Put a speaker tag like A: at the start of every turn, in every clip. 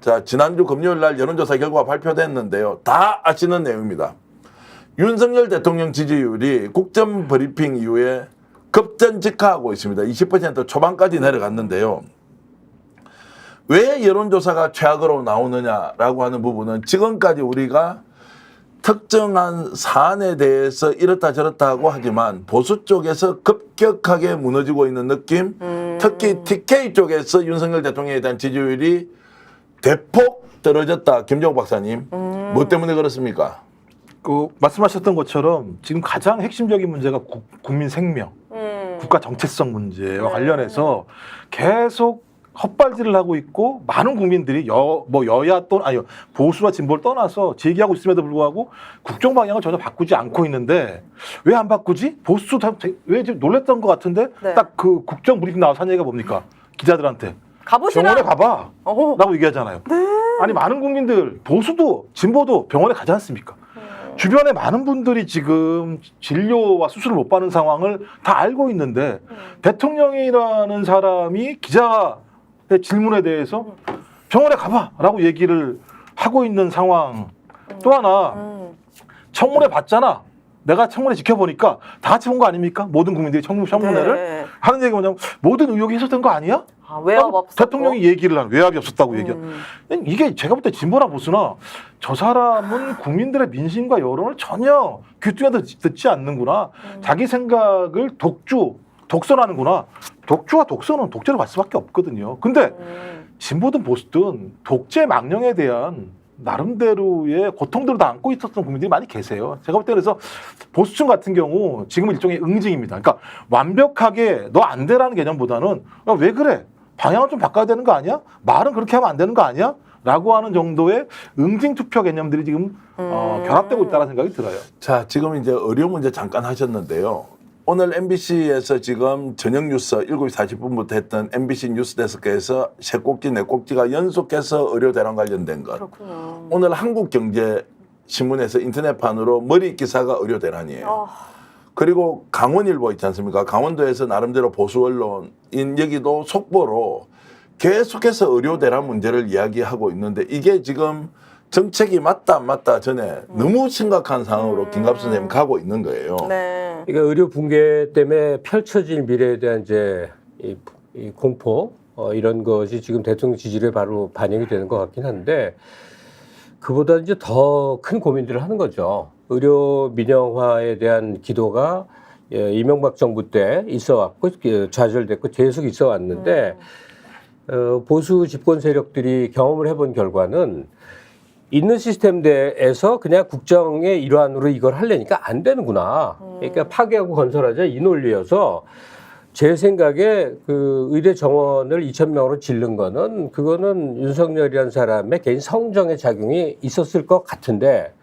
A: 자, 지난주 금요일 날 여론조사 결과가 발표됐는데요. 다 아시는 내용입니다. 윤석열 대통령 지지율이 국정 브리핑 이후에 급전직하하고 있습니다. 20% 초반까지 내려갔는데요. 왜 여론조사가 최악으로 나오느냐라고 하는 부분은 지금까지 우리가 특정한 사안에 대해서 이렇다 저렇다 하고 하지만 보수 쪽에서 급격하게 무너지고 있는 느낌, 특히 TK 쪽에서 윤석열 대통령에 대한 지지율이 대폭 떨어졌다. 김정욱 박사님, 뭐 때문에 그렇습니까?
B: 그 말씀하셨던 것처럼 지금 가장 핵심적인 문제가 국민 생명, 국가 정체성 문제와 관련해서 계속 헛발질을 하고 있고 많은 국민들이 여야 또는 아니 보수와 진보를 떠나서 제기하고 있음에도 불구하고 국정 방향을 전혀 바꾸지 않고 있는데 왜 안 바꾸지? 보수 왜 놀랬던 것 같은데
C: 네.
B: 딱 그 국정 브리핑 나와서 한 얘기가 뭡니까? 기자들한테
C: 가보시라.
B: 병원에 가봐 라고 얘기하잖아요.
C: 네.
B: 아니 많은 국민들 보수도 진보도 병원에 가지 않습니까? 주변에 많은 분들이 지금 진료와 수술을 못 받는 상황을 다 알고 있는데 대통령이라는 사람이 기자의 질문에 대해서 병원에 가봐라고 얘기를 하고 있는 상황. 또 하나 청문회 봤잖아. 내가 청문회 지켜보니까 다 같이 본 거 아닙니까? 모든 국민들이 청문회를
C: 네.
B: 하는 얘기가 뭐냐면 모든 의혹이 해소된 거 아니야?
C: 외압 없었고.
B: 대통령이 얘기를 하는 외압이 없었다고 얘기한. 이게 제가 볼 때 진보나 보수나 저 사람은 국민들의 민심과 여론을 전혀 귀뚱에 듣지 않는구나. 자기 생각을 독선하는구나. 독주와 독선은 독재로 갈 수밖에 없거든요. 근데 진보든 보수든 독재 망령에 대한 나름대로의 고통들을 다 안고 있었던 국민들이 많이 계세요. 제가 볼 때 그래서 보수층 같은 경우 지금은 일종의 응징입니다. 그러니까 완벽하게 너 안 돼라는 개념보다는 야, 왜 그래? 방향을 좀 바꿔야 되는 거 아니야? 말은 그렇게 하면 안 되는 거 아니야? 라고 하는 정도의 응징 투표 개념들이 지금 결합되고 있다는 생각이 들어요.
A: 자, 지금 이제 의료 문제 잠깐 하셨는데요. 오늘 MBC에서 지금 저녁 뉴스 7시 40분부터 했던 MBC 뉴스데스크에서 세 꼭지, 네 꼭지가 연속해서 의료 대란 관련된 것.
C: 그렇군요.
A: 오늘 한국경제신문에서 인터넷판으로 머리 기사가 의료 대란이에요. 그리고 강원일보 있지 않습니까? 강원도에서 나름대로 보수 언론인 여기도 속보로 계속해서 의료 대란 문제를 이야기하고 있는데 이게 지금 정책이 맞다 안 맞다 전에 너무 심각한 상황으로 김갑수 선생님 가고 있는 거예요.
C: 네.
D: 그러니까 의료 붕괴 때문에 펼쳐질 미래에 대한 이제 이 공포 이런 것이 지금 대통령 지지율에 바로 반영이 되는 것 같긴 한데 그보다 이제 더 큰 고민들을 하는 거죠. 의료 민영화에 대한 기도가 이명박 정부 때 있어왔고 좌절됐고 계속 있어왔는데 보수 집권 세력들이 경험을 해본 결과는 있는 시스템 내에서 그냥 국정의 일환으로 이걸 하려니까 안 되는구나. 그러니까 파괴하고 건설하자 이 논리여서 제 생각에 그 의대 정원을 2,000명으로 짓는 거는 그거는 윤석열이라는 사람의 개인 성정의 작용이 있었을 것 같은데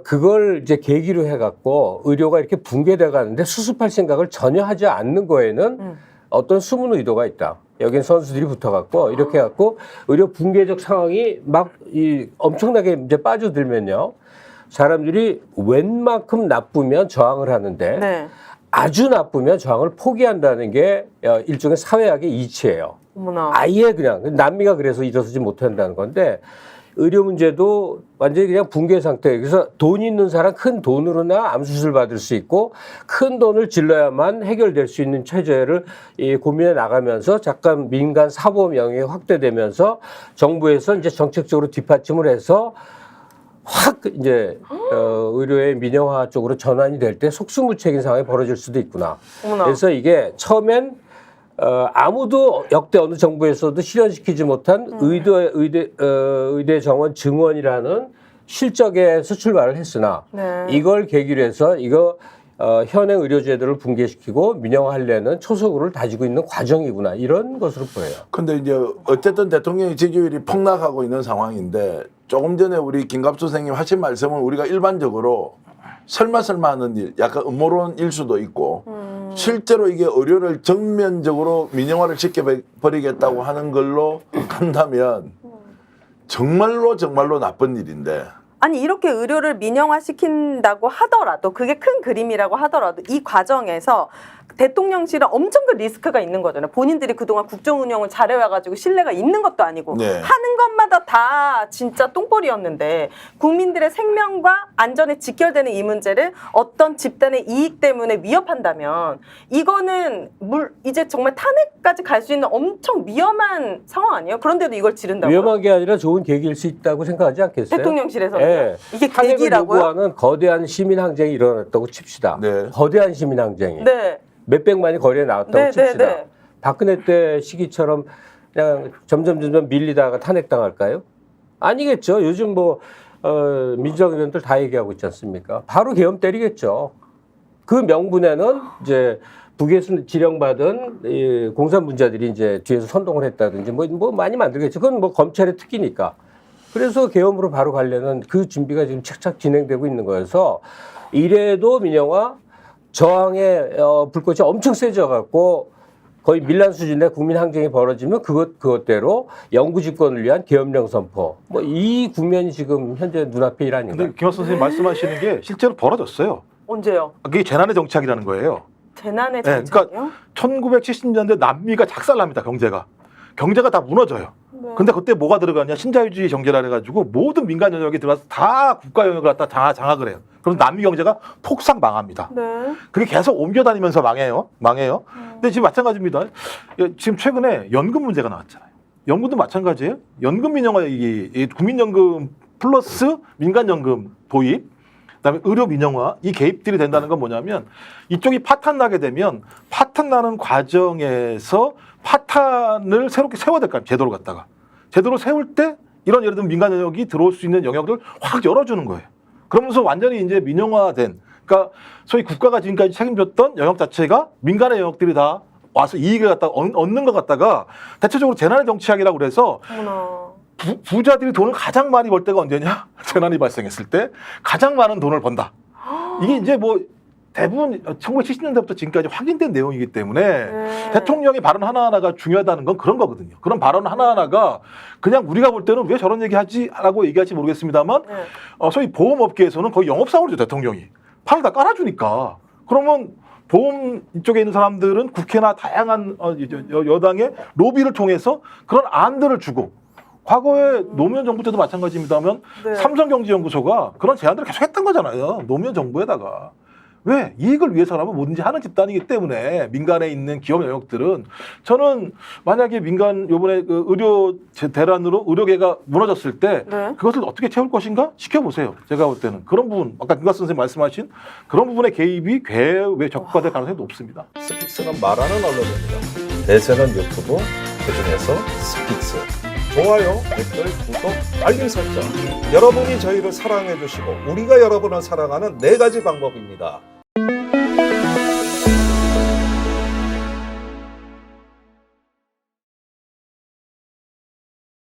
D: 그걸 이제 계기로 해갖고 의료가 이렇게 붕괴돼 가는데 수습할 생각을 전혀 하지 않는 거에는 어떤 숨은 의도가 있다. 여긴 선수들이 붙어갖고 이렇게 해갖고 의료 붕괴적 상황이 막 엄청나게 이제 빠져들면요. 사람들이 웬만큼 나쁘면 저항을 하는데
C: 네.
D: 아주 나쁘면 저항을 포기한다는 게 일종의 사회학의 이치예요.
C: 어머나.
D: 아예 그냥 남미가 그래서 일어서지 못한다는 건데 의료 문제도 완전히 그냥 붕괴 상태예요. 그래서 돈 있는 사람 큰 돈으로나 암수술 받을 수 있고 큰 돈을 질러야만 해결될 수 있는 체제를 고민해 나가면서 잠깐 민간 사보험 영역이 확대되면서 정부에서 이제 정책적으로 뒷받침을 해서 확 이제 의료의 민영화 쪽으로 전환이 될 때 속수무책인 상황이 벌어질 수도 있구나.
C: 어머나.
D: 그래서 이게 처음엔 아무도 역대 어느 정부에서도 실현시키지 못한 의대 정원 증원이라는 실적에서 출발을 했으나
C: 네.
D: 이걸 계기로 해서 이거 현행 의료제도를 붕괴시키고 민영화하려는 초석을 다지고 있는 과정이구나 이런 것으로 보여요.
A: 근데 이제 어쨌든 대통령의 지지율이 폭락하고 있는 상황인데 조금 전에 우리 김갑수 선생님 하신 말씀은 우리가 일반적으로 설마 하는 일, 약간 음모론일 수도 있고 실제로 이게 의료를 정면적으로 민영화를 시켜버리겠다고 하는 걸로 간다면 정말로 나쁜 일인데
C: 아니 이렇게 의료를 민영화시킨다고 하더라도 그게 큰 그림이라고 하더라도 이 과정에서 대통령실은 엄청 큰 리스크가 있는 거잖아요. 본인들이 그동안 국정 운영을 잘해와가지고 신뢰가 있는 것도 아니고
A: 네.
C: 하는 것마다 다 진짜 똥볼이었는데 국민들의 생명과 안전에 직결되는 이 문제를 어떤 집단의 이익 때문에 위협한다면 이거는 이제 정말 탄핵까지 갈 수 있는 엄청 위험한 상황 아니에요? 그런데도 이걸 지른다고요?
D: 위험한 게 아니라 좋은 계기일 수 있다고 생각하지 않겠어요?
C: 대통령실에서는
D: 예.
C: 이게
D: 탄핵을
C: 계기라고요?
D: 요구하는 거대한 시민 항쟁이 일어났다고 칩시다.
A: 네.
D: 거대한 시민 항쟁이.
C: 네.
D: 몇백만이 거리에 나왔다고
C: 네,
D: 칩시다.
C: 네, 네.
D: 박근혜 때 시기처럼 그냥 점점 밀리다가 탄핵당할까요? 아니겠죠. 요즘 뭐 민주당 의원들 다 얘기하고 있지 않습니까? 바로 계엄 때리겠죠. 그 명분에는 이제 북에서 지령받은 이 공산분자들이 이제 뒤에서 선동을 했다든지 뭐 많이 만들겠죠. 그건 뭐 검찰의 특기니까. 그래서 계엄으로 바로 가려는 그 준비가 지금 착착 진행되고 있는 거여서 이래도 민영화 저항의 불꽃이 엄청 세져 갖고 거의 밀란 수준의 국민 항쟁이 벌어지면 그것대로 영구 집권을 위한 계엄령 선포. 뭐 이 국면이 지금 현재 눈앞에 일하니까.
B: 근데 김학수 선생님 말씀하시는 게 실제로 벌어졌어요.
C: 언제요?
B: 그게 재난의 정착이라는 거예요.
C: 재난의
B: 네,
C: 정착이요?
B: 1970년대 남미가 작살납니다. 경제가 다 무너져요.
C: 네.
B: 근데 그때 뭐가 들어가냐 신자유주의 경제라 해가지고 모든 민간 영역이 들어가서 다 국가 영역을 갖다 장악을 해요. 그럼 남미 경제가 폭삭 망합니다.
C: 네.
B: 그게 계속 옮겨다니면서 망해요. 근데 지금 마찬가지입니다. 지금 최근에 연금 문제가 나왔잖아요. 연금도 마찬가지예요. 연금 민영화 이 국민연금 플러스 민간연금 도입, 그다음에 의료 민영화 이 개입들이 된다는 건 뭐냐면 이쪽이 파탄 나게 되면 파탄 나는 과정에서 파탄을 새롭게 세워야 될 거 아니에요. 제도를 갖다가 제도를 세울 때 이런 예를 들면 민간 영역이 들어올 수 있는 영역을 확 열어주는 거예요. 그러면서 완전히 이제 민영화된, 그러니까 소위 국가가 지금까지 책임졌던 영역 자체가 민간의 영역들이 다 와서 이익을 갖다가 얻는 것 같다가 대체적으로 재난의 정치학이라고 그래서
C: 어머나.
B: 부자들이 돈을 가장 많이 벌 때가 언제냐? 재난이 발생했을 때 가장 많은 돈을 번다. 이게 이제 뭐 대부분 1970년대부터 지금까지 확인된 내용이기 때문에
C: 네.
B: 대통령의 발언 하나하나가 중요하다는 건 그런 거거든요. 그런 발언 하나하나가 그냥 우리가 볼 때는 왜 저런 얘기하지? 라고 얘기할지 모르겠습니다만
C: 네.
B: 소위 보험업계에서는 거의 영업사원이죠. 대통령이. 판을 다 깔아주니까. 그러면 보험 이쪽에 있는 사람들은 국회나 다양한 여당의 로비를 통해서 그런 안들을 주고 과거에 노무현 정부 때도 마찬가지입니다만
C: 네.
B: 삼성경제연구소가 그런 제안들을 계속 했던 거잖아요. 노무현 정부에다가. 왜? 이익을 위해서라면 뭐든지 하는 집단이기 때문에 민간에 있는 기업 영역들은 저는 만약에 민간 요번에 그 의료 대란으로 의료계가 무너졌을 때
C: 네.
B: 그것을 어떻게 채울 것인가 지켜보세요. 제가 볼 때는 그런 부분 아까 김갑 선생님 말씀하신 그런 부분의 개입이 괴외 적극화될 가능성이 높습니다.
E: 스픽스는 말하는 언론입니다. 대세는 유튜브, 그중에서 스픽스. 좋아요, 댓글, 구독, 알림 설정. 여러분이 저희를 사랑해 주시고 우리가 여러분을 사랑하는 4가지 방법입니다.